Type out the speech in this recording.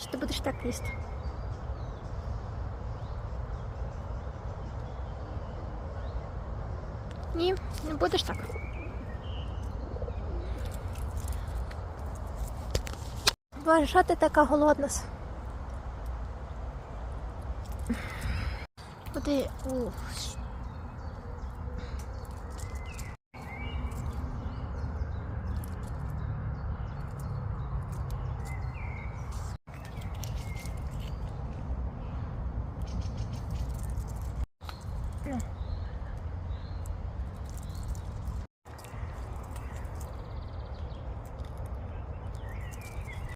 Чи ти будеш так їсти? Ні, не будеш так. Боже, що ти така голодна? Куди?